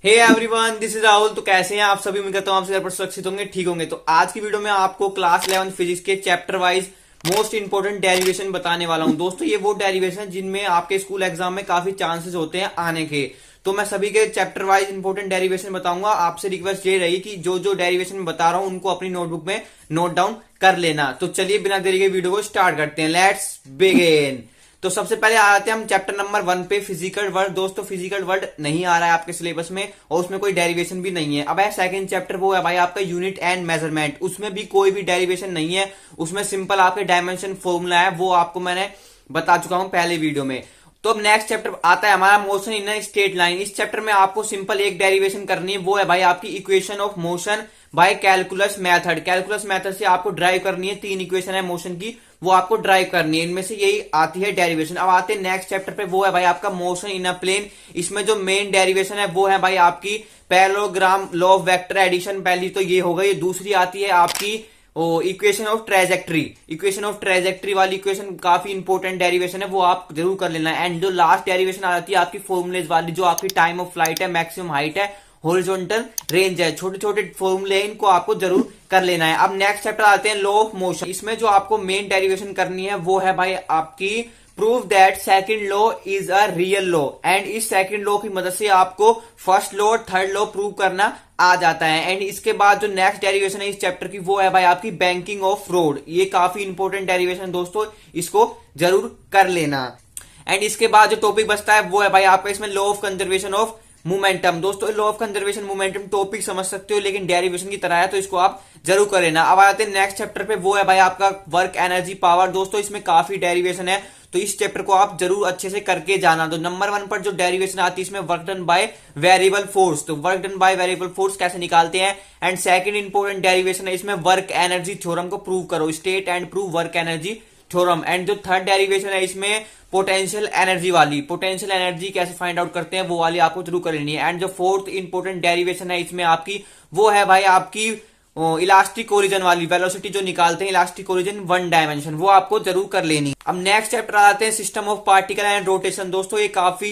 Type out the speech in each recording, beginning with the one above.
Hey everyone, this is Rahul. तो कैसे हैं आप सभी? उम्मीद करता हूं आप सभी सुरक्षित होंगे, ठीक होंगे। तो आज की वीडियो में आपको क्लास 11 फिजिक्स के chapter wise most important derivation बताने वाला हूं। दोस्तों, ये वो डेरिवेशन है जिनमें आपके स्कूल एग्जाम में काफी चांसेस होते हैं आने के। तो मैं सभी के चैप्टर वाइज इंपोर्टेंट डेरिवेशन बताऊंगा। आपसे रिक्वेस्ट ये रही कि जो जो डेरिवेशन में बता रहा हूं उनको अपनी नोटबुक में नोट डाउन कर लेना। तो चलिए बिना देरी के वीडियो को स्टार्ट करते हैं। Let's begin. तो सबसे पहले आते हैं हम चैप्टर नंबर 1 पे, फिजिकल वर्ल्ड। दोस्तों, फिजिकल वर्ल्ड नहीं आ रहा है आपके सिलेबस में और उसमें कोई डेरिवेशन भी नहीं है। अब है सेकंड चैप्टर, वो है भाई आपका यूनिट एंड मेजरमेंट। उसमें भी कोई भी डेरिवेशन नहीं है। उसमें सिंपल आपके डायमेंशन फॉर्मूला है, वो आपको मैंने बता चुका हूं पहले वीडियो में। तो अब नेक्स्ट चैप्टर आता है हमारा motion in a straight line. इस चैप्टर में आपको सिंपल एक डेरिवेशन करनी है, वो है भाई आपकी equation of motion by calculus method. Calculus method से आपको ड्राइव करनी है। 3 इक्वेशन है मोशन की, वो आपको ड्राइव करनी है। इनमें से यही आती है डेरिवेशन। अब आते हैं नेक्स्ट चैप्टर पे, वो है भाई आपका मोशन इन अ प्लेन। इसमें जो मेन डेरिवेशन है वो है भाई आपकी parallelogram law of vector addition. पहली तो ये हो गई। दूसरी आती है आपकी equation of trajectory. Equation of trajectory वाली इक्वेशन काफी इंपॉर्टेंट डेरिवेशन है, वो आप जरूर कर लेना। एंड जो लास्ट डेरिवेशन आ जाती है आपकी फॉर्मुलेज वाली, जो आपकी टाइम ऑफ फ्लाइट है, मैक्सिमम हाइट है, हॉरिजॉन्टल रेंज है, छोटे छोटे फॉर्मूले हैं, इनको आपको जरूर कर लेना है। अब नेक्स्ट चैप्टर आते हैं लॉ ऑफ मोशन। इसमें जो आपको मेन डेरिवेशन करनी है वो है भाई आपकी prove that second law is a real law. And इस सेकंड लॉ की मदद से आपको फर्स्ट लॉ और थर्ड लॉ प्रूव करना आ जाता है। एंड इसके बाद जो नेक्स्ट डेरिवेशन है इस चैप्टर की, वो है भाई आपकी बैंकिंग ऑफ रोड। ये काफी इंपॉर्टेंट डेरिवेशन दोस्तों, इसको जरूर कर लेना। एंड इसके बाद जो टॉपिक बचता है वो है भाई आपका इसमें law of conservation of momentum. दोस्तों, law of conservation momentum topic समझ सकते हो, लेकिन डेरिवेशन की तरह है, तो इसको आप जरूर कर लेना। अब आते हैं नेक्स्ट चैप्टर पे, वो है भाई आपका वर्क एनर्जी पावर। दोस्तों, इसमें काफी डेरिवेशन है, तो इस चैप्टर को आप जरूर अच्छे से करके जाना। तो नंबर 1 पर जो डेरिवेशन आती है इसमें work done by variable force. तो work done by variable force कैसे निकालते हैं। एंड सेकंड इंपोर्टेंट डेरिवेशन है इसमें वर्क एनर्जी थ्योरम को प्रूव करो, state and prove work energy theorem. And जो थर्ड डेरिवेशन है इसमें पोटेंशियल एनर्जी वाली, पोटेंशियल एनर्जी कैसे फाइंड आउट करते हैं वो वाली आपको जरूर कर लेनी है। एंड जो फोर्थ इंपोर्टेंट डेरिवेशन है इसमें आपकी, वो है भाई आपकी इलास्टिक ओरिजन वाली, वेलोसिटी जो निकालते हैं इलास्टिक ओरिजन 1 डायमेंशन, वो आपको जरूर कर लेनी। अब नेक्स्ट चैप्टर आते हैं system of particle and rotation. दोस्तों, ये काफी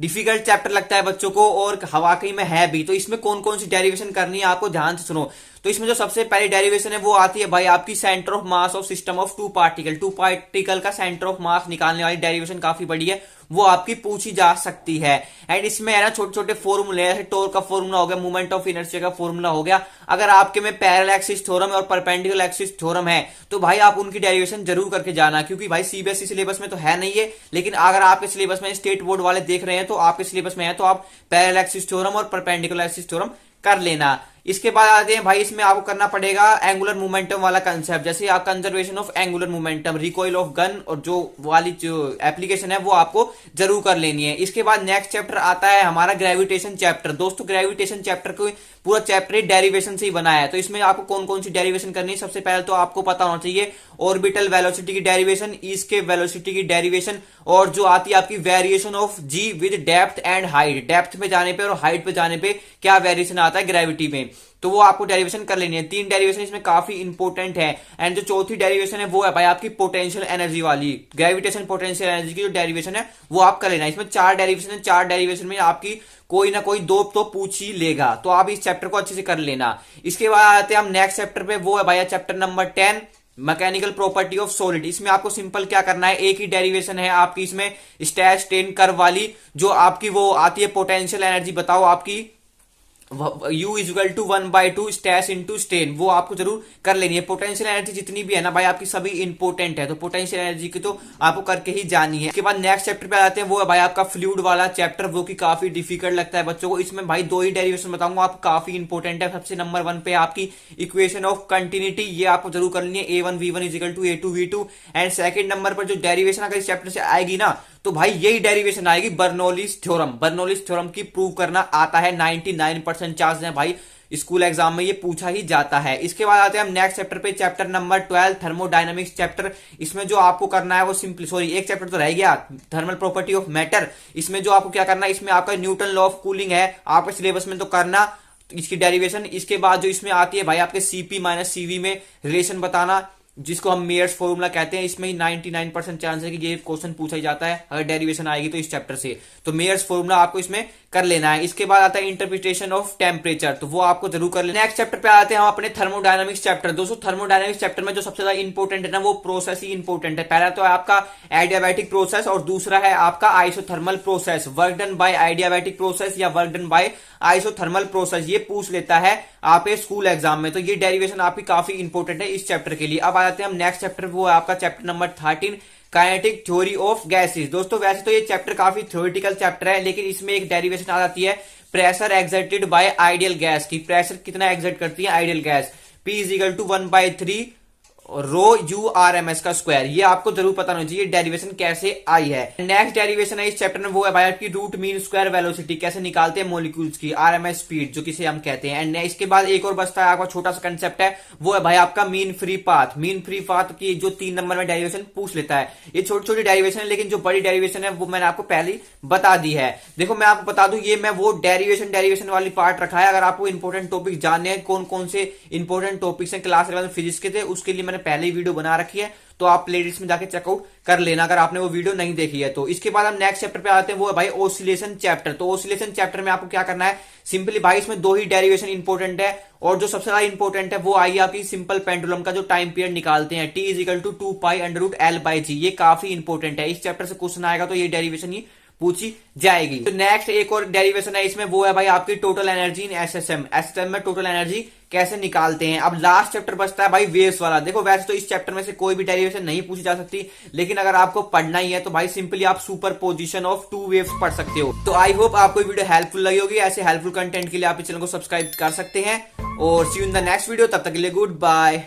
डिफिकल्ट चैप्टर लगता है बच्चों को और वाकई में है भी। तो इसमें कौन कौन सी डेरिवेशन करनी है आपको ध्यान से सुनो। तो इसमें जो सबसे पहली डेरिवेशन है वो आती है भाई आपकी centre of mass of system of two particle. Two particle का सेंटर ऑफ मास निकालने वाली डेरिवेशन काफी बड़ी है, वो आपकी पूछी जा सकती है। एंड इसमें है ना छोटे छोटे फॉर्मूले, जैसे टॉर्क का फॉर्मूला हो गया, मूवमेंट ऑफ इनर्शिया का फॉर्मूला हो गया। अगर आपके में पैरेलल एक्सिस थ्योरम और परपेंडिकुलर एक्सिस थ्योरम है तो भाई आप उनकी डेरिवेशन जरूर करके जाना, क्योंकि भाई सीबीएसई सिलेबस में तो है नहीं है, लेकिन अगर आपके सिलेबस में स्टेट बोर्ड वाले देख रहे हैं तो आपके सिलेबस में है, तो आप पैरेलल एक्सिस थ्योरम और परपेंडिकुलर एक्सिस थ्योरम कर लेना। इसके बाद आते हैं भाई इसमें आपको करना पड़ेगा एंगुलर मोमेंटम वाला कंसेप्ट, जैसे आप conservation of angular momentum, recoil of gun और जो वाली जो एप्लीकेशन है वो आपको जरूर कर लेनी है। इसके बाद नेक्स्ट चैप्टर आता है हमारा ग्रेविटेशन चैप्टर। दोस्तों, ग्रेविटेशन चैप्टर को पूरा चैप्टर डेरिवेशन से ही बनाया है। तो इसमें आपको कौन कौन सी डेरिवेशन करनी है, सबसे पहले तो आपको पता होना चाहिए ऑर्बिटल वेलोसिटी की डेरिवेशन, इसके वेलोसिटी की डेरिवेशन, और जो आती है आपकी variation of g with depth and height. Depth पे जाने पे और हाइट पे जाने पे क्या वेरिएशन आता है ग्रेविटी में, तो वो आपको डेरिवेशन कर लेनी है। 3 डेरिवेशन इसमें काफी इंपॉर्टेंट है। एंड जो चौथी डेरिवेशन है वो है भाई आपकी पोटेंशियल एनर्जी वाली, ग्रेविटेशन पोटेंशियल एनर्जी की जो डेरिवेशन है वो आप कर लेना। इसमें 4 डेरिवेशन है, 4 डेरिवेशन में आपकी कोई ना कोई 2 तो पूछ ही लेगा, तो आप इस चैप्टर को अच्छे से कर लेना। इसके बाद आते हैं हम नेक्स्ट चैप्टर पे, वो है भाई chapter number 10 mechanical property of solid. इसमें आपको सिंपल क्या करना है, एक ही डेरिवेशन है आपकी इसमें स्ट्रेस स्ट्रेन कर्व वाली, जो आपकी वो आती है पोटेंशियल एनर्जी बताओ आपकी U equal to 1/2 stress into strain, वो आपको जरूर कर लेनी है। पोटेंशियल एनर्जी जितनी भी है ना भाई आपकी सभी इंपॉर्टेंट है, तो पोटेंशियल एनर्जी की तो आपको करके ही जानी है। इसके बाद नेक्स्ट चैप्टर पे आते हैं, वो है भाई आपका फ्लूइड वाला चैप्टर, वो की काफी डिफिकल्ट लगता है बच्चों को। इसमें भाई 2 ही डेरिवेशन बताऊंगा, आपको काफी इंपॉर्टेंट है। सबसे नंबर 1 पे आपकी इक्वेशन ऑफ कंटिन्यूटी, ये आपको जरूर कर लेनी है, A1V1 equal to A2V2। And second number पर जो डेरिवेशन अगर इस चैप्टर से आएगी ना, तो भाई यही डेरिवेशन आएगी बर्नौलीज थ्योरम। बर्नौलीज थ्योरम की प्रूव करना आता है, 99% चांस है भाई स्कूल एग्जाम में ये पूछा ही जाता है। इसके बाद आते हैं हम नेक्स्ट चैप्टर पे, चैप्टर नंबर 12 थर्मोडायनामिक्स चैप्टर। इसमें जो आपको करना है वो सिंपली, सॉरी एक चैप्टर तो रह गया, थर्मल प्रॉपर्टी ऑफ मैटर। इसमें जो आपको क्या करना है, इसमें आपका न्यूटन लॉ ऑफ कूलिंग है, आपके सिलेबस में तो करना इसकी डेरिवेशन। इसके बाद जो इसमें आती है भाई आपके सीपी माइनस सीवी में रिलेशन बताना, जिसको हम मेयर्स फॉर्मूला कहते हैं। इसमें ही 99% चांस है कि ये क्वेश्चन पूछा ही जाता है अगर डेरिवेशन आएगी तो इस चैप्टर से। तो मेयर्स फॉर्मूला आपको इसमें कर लेना है। इसके बाद आता है इंटरप्रिटेशन ऑफ टेम्परेचर, तो वो आपको जरूर कर लेना है। नेक्स्ट चैप्टर पे आते हैं हम अपने थर्मोडायनामिक्स चैप्टर। दोस्तों थर्मोडायनामिक्स चैप्टर में जो सबसे ज्यादा इंपॉर्टेंट है ना, वो प्रोसेस ही इंपॉर्टेंट है। पहला तो है आपका एडियाबैटिक प्रोसेस और दूसरा है आपका isothermal process. Work done by adiabatic process या work done by isothermal process, ये पूछ लेता है आपके स्कूल एग्जाम में। तो ये डेरिवेशन आपकी काफी इंपॉर्टेंट है इस चैप्टर के लिए। अब आ जाते हैं हम नेक्स्ट चैप्टर, वो है आपका chapter number 13, kinetic theory of gases. दोस्तों वैसे तो ये चैप्टर काफी थ्योरेटिकल चैप्टर है, लेकिन इसमें एक डेरिवेशन आ जाती है pressure exerted by ideal gas की। प्रेशर कितना एक्सर्ट करती है ideal gas, P is equal to 1/3 rho u r m s का स्क्वायर। ये आपको जरूर पता होना चाहिए डेरिवेशन कैसे आई है। नेक्स्ट डेरिवेशन है इस चैप्टर में, वो है भाई आपकी रूट मीन स्क्वायर वेलोसिटी, कैसे निकालते हैं मॉलिक्यूल्स की, आरएमएस स्पीड जो किसे हम कहते हैं। एंड इसके बाद एक और बचता है आपका छोटा सा कंसेप्ट है, वो है भाई आपका mean free path. Mean free path की जो 3 नंबर में डेरिवेशन पूछ लेता है। ये छोटी छोटी डेरिवेशन है, लेकिन जो बड़ी डेरिवेशन है वो मैंने आपको पहले बता दी है। देखो मैं आपको बता दूं, ये मैं वो डेरिवेशन वाली पार्ट रखा है। अगर आपको इंपॉर्टेंट टॉपिक जानने हैं, कौन कौन से इंपॉर्टेंट टॉपिक्स हैं क्लास 11 फिजिक्स के थे, उसके लिए मैंने पहले ही वीडियो बना रखी है, तो आप प्लेलिस्ट में जाके चेकआउट कर लेना अगर आपने वो वीडियो नहीं देखी है तो। इसके बाद हम नेक्स्ट चैप्टर पे आते हैं, वो है भाई ऑसिलेशन चैप्टर। तो ऑसिलेशन चैप्टर में आपको क्या करना है, सिंपली भाई इसमें 2 ही डेरिवेशन इंपॉर्टेंट है, और जो सबसे ज्यादा इंपॉर्टेंट है वो आई आपकी सिंपल पेंडुलम का जो टाइम पीरियड निकालते हैं, T is equal to 2π√L/g। ये काफी इंपॉर्टेंट है, इस चैप्टर से क्वेश्चन आएगा तो ये डेरिवेशन ही पूछी जाएगी। तो नेक्स्ट एक और डेरिवेशन है इसमें, वो है भाई आपकी total energy in SSM. SSM में टोटल एनर्जी कैसे निकालते हैं। अब लास्ट चैप्टर बचता है भाई वेव्स वाला। देखो वैसे तो इस चैप्टर में से कोई भी डेरिवेशन नहीं पूछी जा सकती, लेकिन अगर आपको पढ़ना ही है तो भाई सिंपली आप सुपर पोजिशन ऑफ 2 वेव्स पढ़ सकते हो। तो आई होप आपको वीडियो हेल्पफुल लगी होगी। ऐसे हेल्पफुल कंटेंट के लिए आप इस चैनल को सब्सक्राइब कर सकते हैं, और see you in the next video. तब तक के लिए गुड बाय।